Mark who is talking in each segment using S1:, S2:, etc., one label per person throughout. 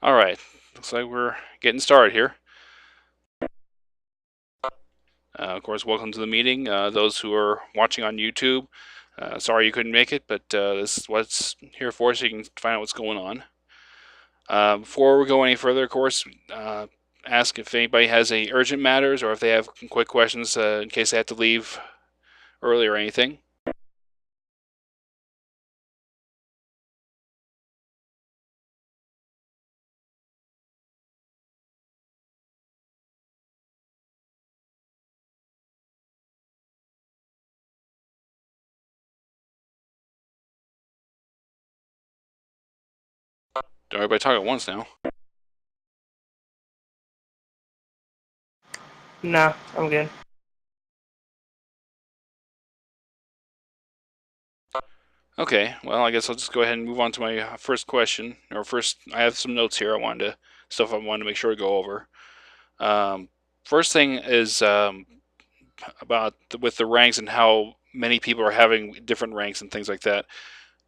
S1: All right, looks like we're getting started here. Of course, welcome to the meeting. Those who are watching on YouTube, sorry you couldn't make it, but this is what's here for, so you can find out what's going on. Before we go any further, of course, ask if anybody has any urgent matters or if they have quick questions in case they have to leave early or anything. Don't everybody talk at once now.
S2: No, I'm good.
S1: Okay, well, I guess I'll just go ahead and move on to my first question. I have some notes here. Stuff I wanted to make sure to go over. First thing is with the ranks and how many people are having different ranks and things like that.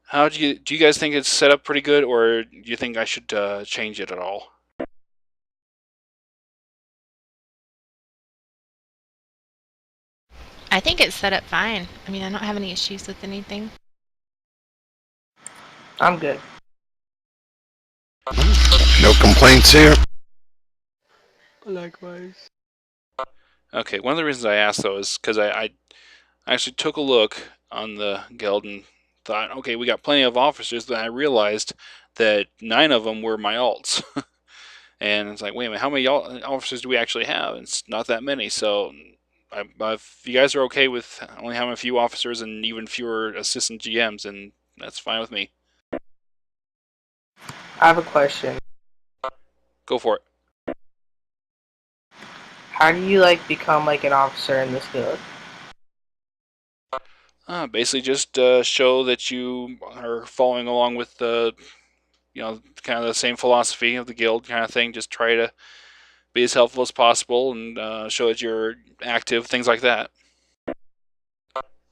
S1: How do you guys think it's set up pretty good, or do you think I should change it at all?
S3: I think it's set up fine. I mean, I don't have any issues with anything.
S2: I'm good.
S4: No complaints here.
S2: Likewise.
S1: Okay, one of the reasons I asked though is because I actually took a look on the guild and thought, okay, we got plenty of officers. Then I realized that 9 of them were my alts. And it's like, wait a minute, how many officers do we actually have? It's not that many. So if you guys are okay with only having a few officers and even fewer assistant GMs, then that's fine with me.
S2: I have a question.
S1: Go for it.
S2: How do you become an officer in this guild?
S1: Basically, just show that you are following along with the, kind of the same philosophy of the guild kind of thing. Just try to be as helpful as possible and show that you're active, things like that.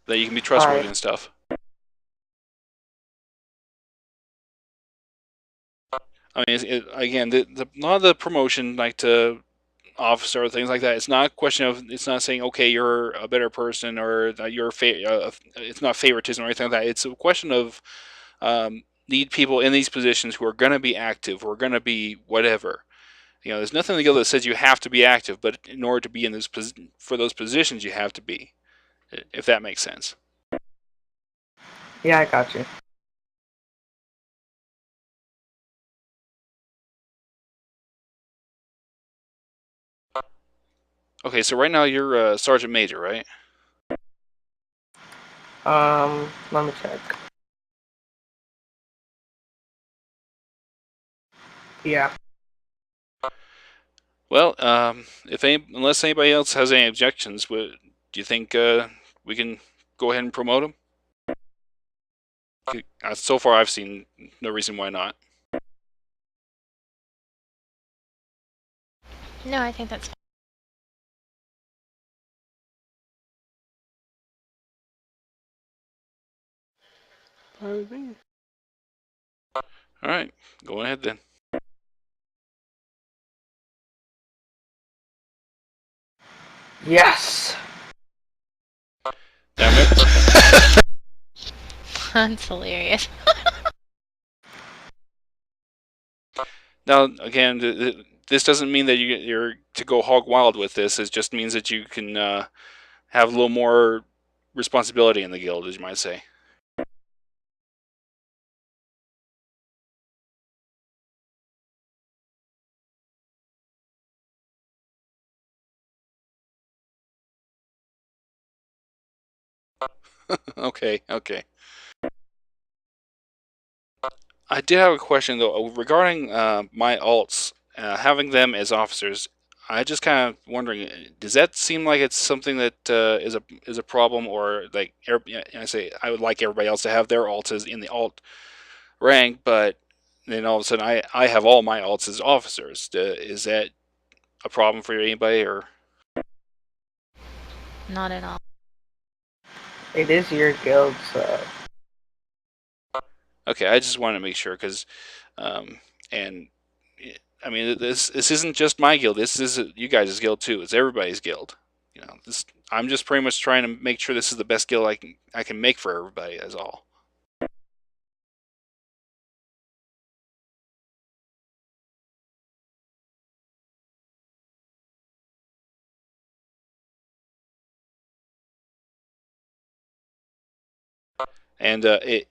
S1: That you can be trustworthy and stuff. I mean, again, a lot of the promotion, like to officer or things like that, it's not a question of, it's not saying, okay, you're a better person or that it's not favoritism or anything like that. It's a question of need people in these positions who are going to be active, who are going to be whatever. There's nothing in the guild that says you have to be active, but in order to be in this for those positions, you have to be, if that makes sense.
S2: Yeah, I got you.
S1: Okay, so right now you're Sergeant Major, right?
S2: Let me check. Yeah.
S1: Well, unless anybody else has any objections, do you think we can go ahead and promote him? So far, I've seen no reason why not.
S3: No, I think that's fine.
S1: All right, go ahead then.
S2: Yes!
S1: Damn it.
S3: That's hilarious.
S1: Now, again, this doesn't mean that you're to go hog wild with this. It just means that you can have a little more responsibility in the guild, as you might say. Okay. I did have a question though regarding my alts, having them as officers. I just kind of wondering, does that seem like it's something that is a problem, or like I say I would like everybody else to have their alts as in the alt rank, but then all of a sudden I have all my alts as officers. Is that a problem for anybody, or?
S3: Not at all.
S2: It is your guild, so...
S1: Okay, I just want to make sure because, and I mean, this isn't just my guild. This is you guys' guild too. It's everybody's guild. This I'm just pretty much trying to make sure this is the best guild I can make for everybody. As all. And I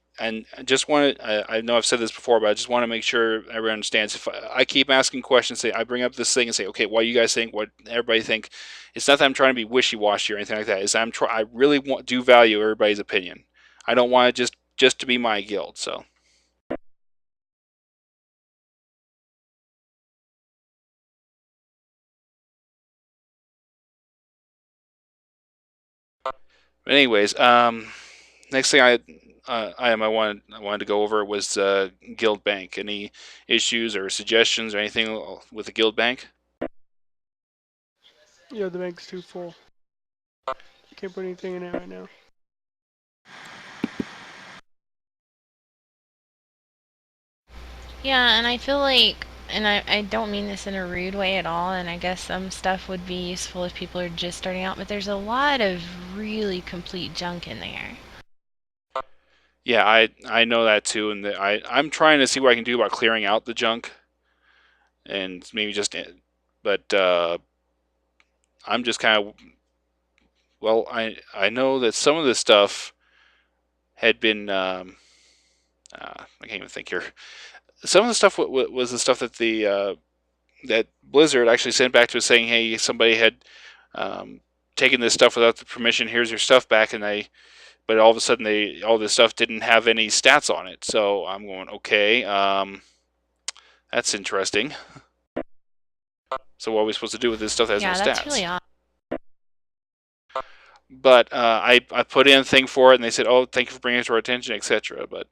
S1: just want to. I know I've said this before, but I just want to make sure everyone understands. If I keep asking questions, say I bring up this thing and say, okay, what you guys think? What everybody think? It's not that I'm trying to be wishy-washy or anything like that. It's I really do value everybody's opinion. I don't want it just to be my guild. So. But anyways, next thing I wanted to go over was guild bank. Any issues or suggestions or anything with the guild bank?
S5: Yeah, the bank's too full. Can't put anything in it right now.
S3: Yeah, and I feel like, and I don't mean this in a rude way at all, and I guess some stuff would be useful if people are just starting out, but there's a lot of really complete junk in there.
S1: Yeah, I know that too, and I'm trying to see what I can do about clearing out the junk, and maybe just, but I'm just kind of, well, I know that some of this stuff had been, I can't even think here. Some of the stuff was the stuff that that Blizzard actually sent back to us saying, hey, somebody had um, taken this stuff without the permission. Here's your stuff back, but all of a sudden all this stuff didn't have any stats on it. So I'm going, okay, that's interesting. So what are we supposed to do with this stuff that has no
S3: Yeah, that's really
S1: stats?
S3: odd.
S1: But I put in a thing for it, and they said, oh, thank you for bringing it to our attention, etc. But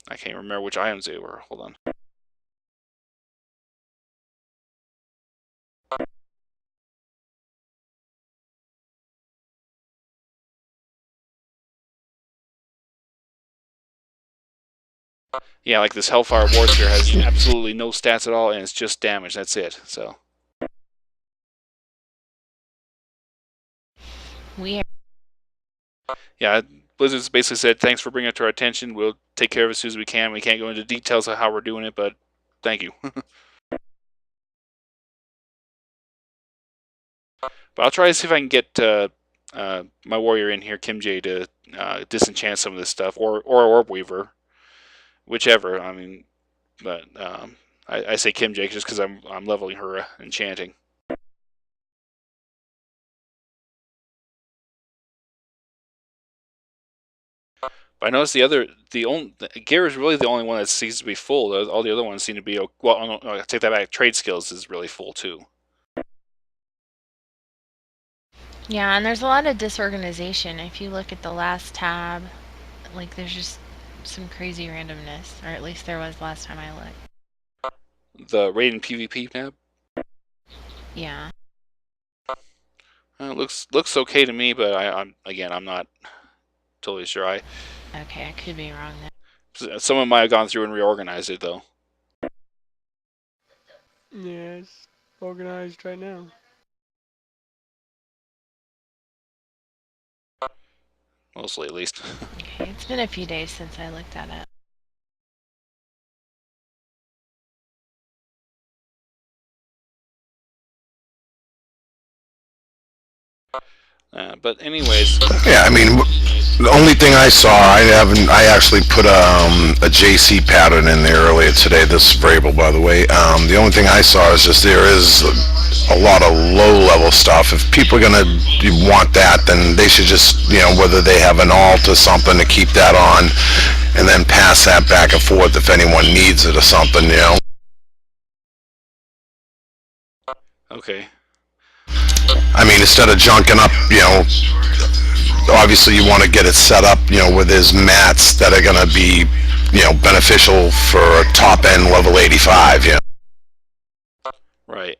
S1: I can't remember which items they were. Hold on. Yeah, like this Hellfire Warrior has absolutely no stats at all, and it's just damage. That's it. So.
S3: Weird.
S1: Yeah, Blizzard's basically said, thanks for bringing it to our attention. We'll take care of it as soon as we can. We can't go into details of how we're doing it, but thank you. But I'll try to see if I can get my warrior in here, Kim J, to disenchant some of this stuff, or Orb Weaver, whichever. I mean, but I say Kim J just because I'm leveling her enchanting. But I noticed Gear is really the only one that seems to be full. All the other ones seem to be well. I take that back. Trade skills is really full too.
S3: Yeah, and there's a lot of disorganization. If you look at the last tab, like there's just some crazy randomness, or at least there was last time I looked.
S1: The raid and PvP tab.
S3: Yeah.
S1: It looks okay to me, but I'm not totally sure.
S3: Okay, I could be wrong there.
S1: Someone might have gone through and reorganized it though.
S5: Yeah, it's organized right now.
S1: Mostly, at least.
S3: Okay, it's been a few days since I looked at it.
S1: But anyways.
S4: Yeah, I mean, the only thing I saw, I actually put a JC pattern in there earlier today. This is variable, by the way. The only thing I saw is just there is a lot of low-level stuff. If people are gonna want that, then they should just, whether they have an alt or something to keep that on, and then pass that back and forth if anyone needs it or something.
S1: Okay.
S4: I mean, instead of junking up, obviously you want to get it set up, where there's mats that are going to be, beneficial for a top end level 85,
S1: Right.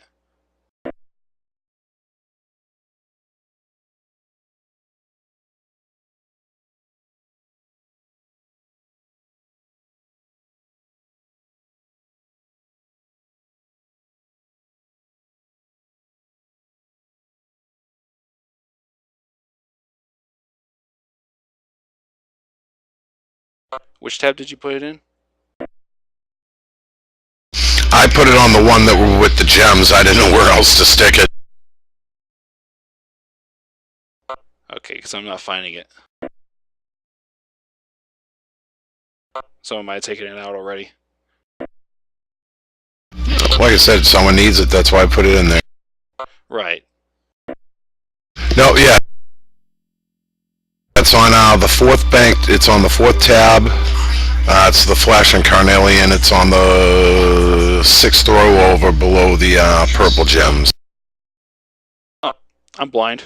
S1: Which tab did you put it in?
S4: I put it on the one that were with the gems. I didn't know where else to stick it.
S1: Okay, because I'm not finding it. Someone might have taken it out already.
S4: Like I said, someone needs it. That's why I put it in there.
S1: Right.
S4: No, yeah. It's on the fourth bank. It's on the fourth tab. It's the Flash and Carnelian. It's on the sixth row over below the purple gems.
S1: Oh, I'm blind.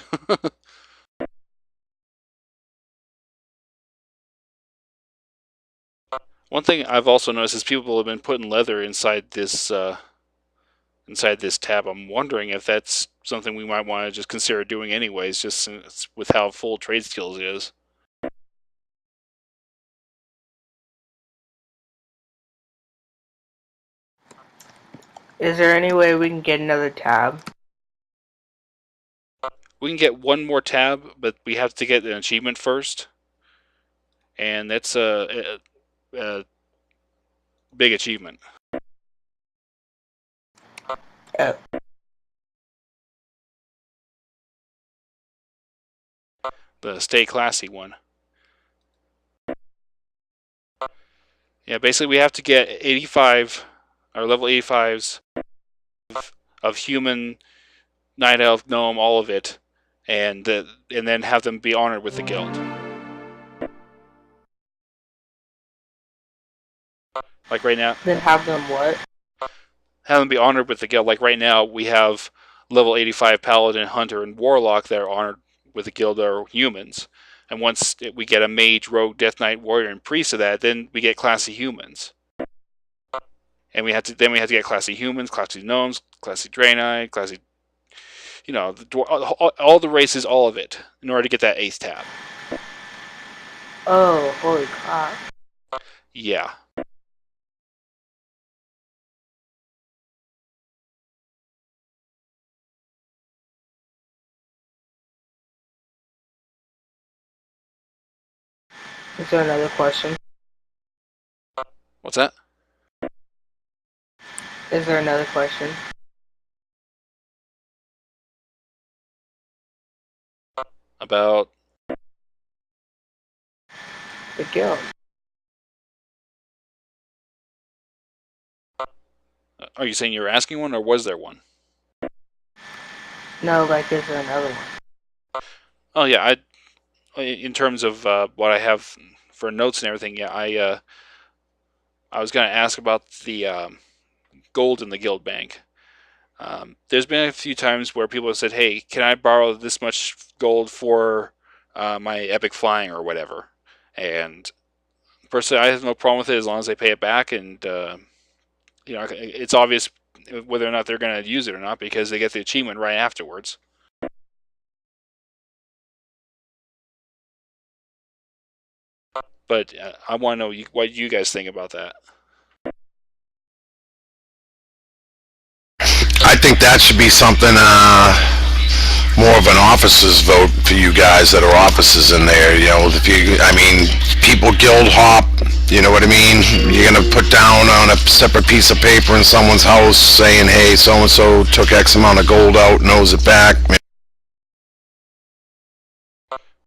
S1: One thing I've also noticed is people have been putting leather inside this tab. I'm wondering if that's something we might want to just consider doing anyways, just with how full trade skills is.
S2: Is there any way we can get another tab?
S1: We can get one more tab, but we have to get an achievement first, and that's a big achievement.
S2: Oh.
S1: The Stay Classy one. Yeah, basically we have to get 85, or level 85s of human, night elf, gnome, all of it, and then have them be honored with the guild. Like right now.
S2: Then have them what?
S1: Have them be honored with the guild. Like right now, we have level 85 paladin, hunter, and warlock that are honored with the guild that are humans. And once we get a mage, rogue, death knight, warrior, and priest of that, then we get classy humans. And we have to get classy humans, classy gnomes, classy draenei, classy, all the races, all of it, in order to get that 8th tab.
S2: Oh, holy crap.
S1: Yeah.
S2: Is there another question?
S1: What's that?
S2: Is there another question?
S1: About
S2: The guild.
S1: Are you saying you were asking one, or was there one?
S2: No, like, is there another one?
S1: Oh yeah, in terms of what I have for notes and everything, yeah, I was going to ask about the gold in the guild bank. There's been a few times where people have said, "Hey, can I borrow this much gold for my epic flying or whatever?" And personally, I have no problem with it as long as they pay it back, and it's obvious whether or not they're going to use it or not because they get the achievement right afterwards. But I want to know what you guys think about that.
S4: I think that should be something more of an officer's vote for you guys that are officers in there. People guild hop. You know what I mean? You're gonna put down on a separate piece of paper in someone's house saying, "Hey, so and so took X amount of gold out, knows it back."